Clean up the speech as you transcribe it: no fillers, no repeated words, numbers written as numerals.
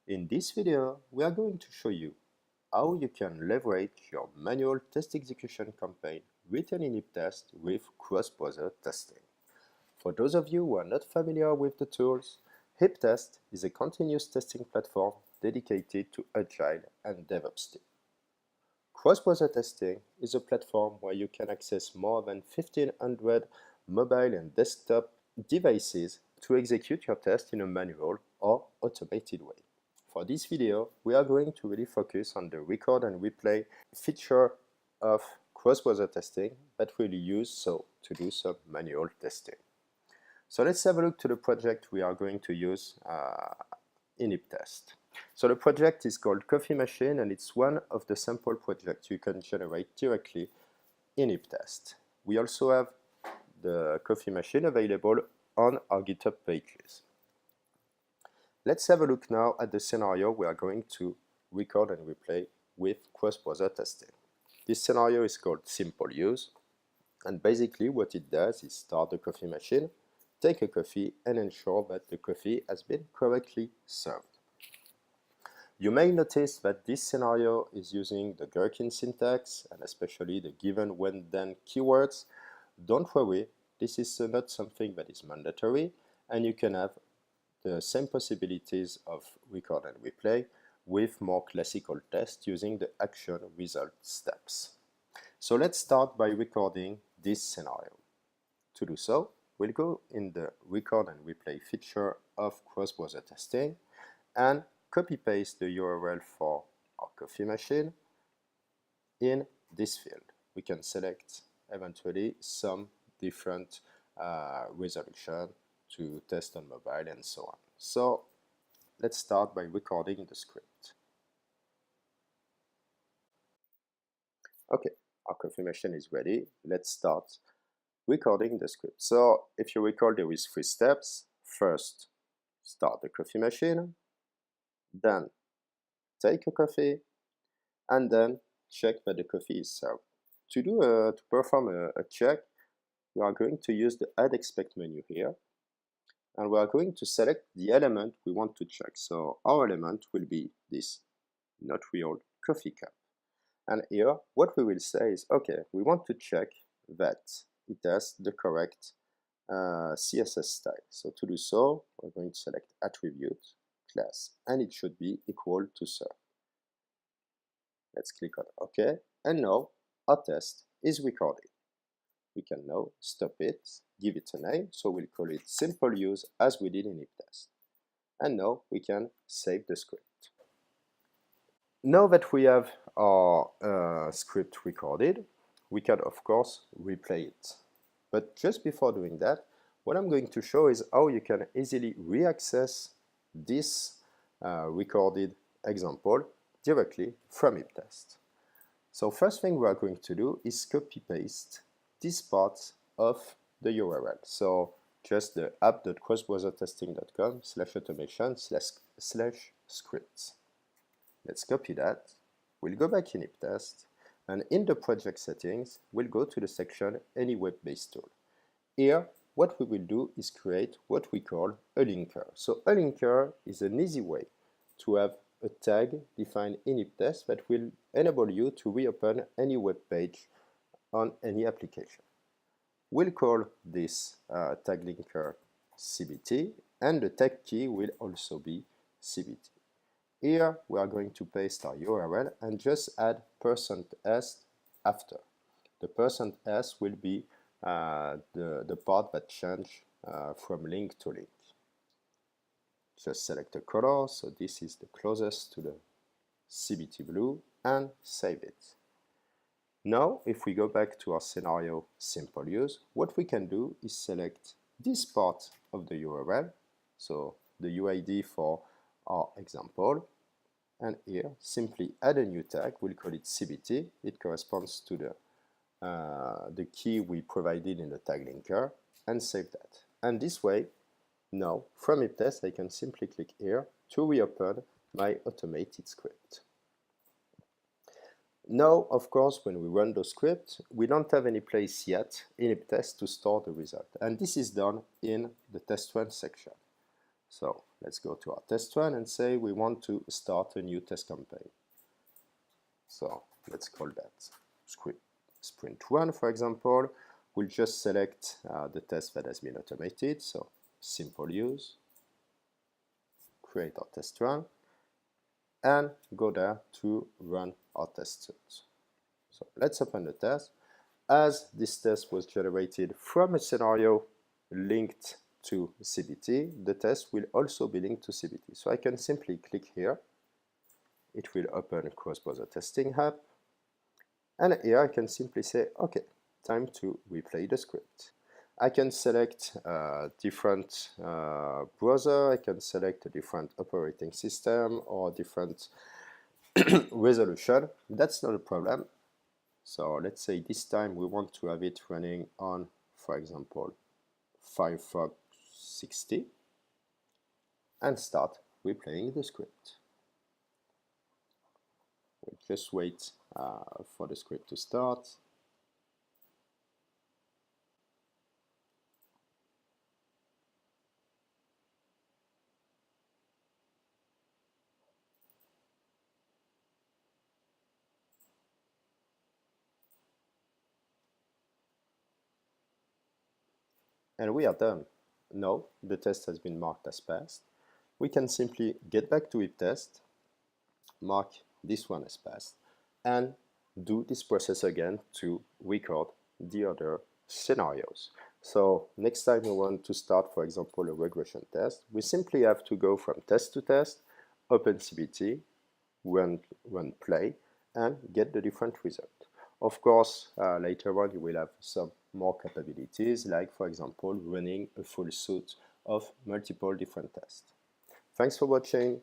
In this video, we are going to show you how you can leverage your manual test execution campaign written in Hiptest with cross-browser testing. For those of you who are not familiar with the tools, Hiptest is a continuous testing platform dedicated to Agile and DevOps teams. Cross-browser testing is a platform where you can access more than 1,500 mobile and desktop devices to execute your test in a manual or automated way. For this video, we are going to really focus on the record and replay feature of cross-browser testing that we'll use to do some manual testing. So let's have a look to the project we are going to use in Hiptest. So the project is called Coffee Machine, and it's one of the sample projects you can generate directly in Hiptest. We also have the Coffee Machine available on our GitHub pages. Let's have a look now at the scenario we are going to record and replay with cross-browser testing. This scenario is called Simple Use, and basically what it does is start the coffee machine, take a coffee, and ensure that the coffee has been correctly served. You may notice that this scenario is using the Gherkin syntax and especially the given when then keywords. Don't worry, this is not something that is mandatory, and you can have the same possibilities of record and replay with more classical tests using the action result steps. So let's start by recording this scenario. To do so, we'll go in the record and replay feature of cross-browser testing and copy-paste the URL for our coffee machine in this field. We can select eventually some different resolution to test on mobile and so on. So let's start by recording the script. Okay, our coffee machine is ready. Let's start recording the script. So if you recall, there is 3 steps. First, start the coffee machine, then take a coffee, and then check that the coffee is served. To perform a check, we are going to use the Add Expect menu here, and we are going to select the element we want to check. So our element will be this not real coffee cup. And here, what we will say is, okay, we want to check that it has the correct CSS style. So to do so, we're going to select attribute, class, and it should be equal to serve. Let's click on OK, and now our test is recorded. We can now stop it, give it a name, so we'll call it Simple Use as we did in Hiptest. And now we can save the script. Now that we have our script recorded, we can of course replay it. But just before doing that, what I'm going to show is how you can easily re-access this recorded example directly from Hiptest. So first thing we are going to do is copy-paste this part of the URL. So just the app.crossbrowsertesting.com/automation/scripts. Let's copy that. We'll go back in Hiptest, and in the project settings, we'll go to the section Any Web-Based Tool. Here, what we will do is create what we call a linker. So a linker is an easy way to have a tag defined in Hiptest that will enable you to reopen any web page on any application. We'll call this tag linker CBT, and the tag key will also be CBT. Here we are going to paste our URL and just add %s after. The %s will be the part that changes from link to link. Just select a color, so this is the closest to the CBT blue, and save it. Now, if we go back to our scenario Simple Use, what we can do is select this part of the URL, so the UID for our example, and here simply add a new tag. We'll call it CBT. It corresponds to the key we provided in the tag linker, and save that. And this way, now from Hiptest, I can simply click here to reopen my automated script. Now, of course, when we run the script, we don't have any place yet in Hiptest to store the result. And this is done in the test run section. So let's go to our test run and say we want to start a new test campaign. So let's call that script sprint 1, for example. We'll just select the test that has been automated, so simple use, create our test run, and go there to run our test suite. So let's open the test. As this test was generated from a scenario linked to CBT, the test will also be linked to CBT. So I can simply click here. It will open a cross-browser testing app. And here I can simply say, okay, time to replay the script. I can select a different browser, I can select a different operating system or different resolution. That's not a problem. So let's say this time we want to have it running on, for example, Firefox 60, and start replaying the script. We'll just wait for the script to start. And we are done. Now the test has been marked as passed. We can simply get back to Hiptest, mark this one as passed, and do this process again to record the other scenarios. So next time we want to start, for example, a regression test, we simply have to go from test to test, open CBT, run play, and get the different result. Of course, later on you will have some more capabilities, like for example running a full suite of multiple different tests. Thanks for watching.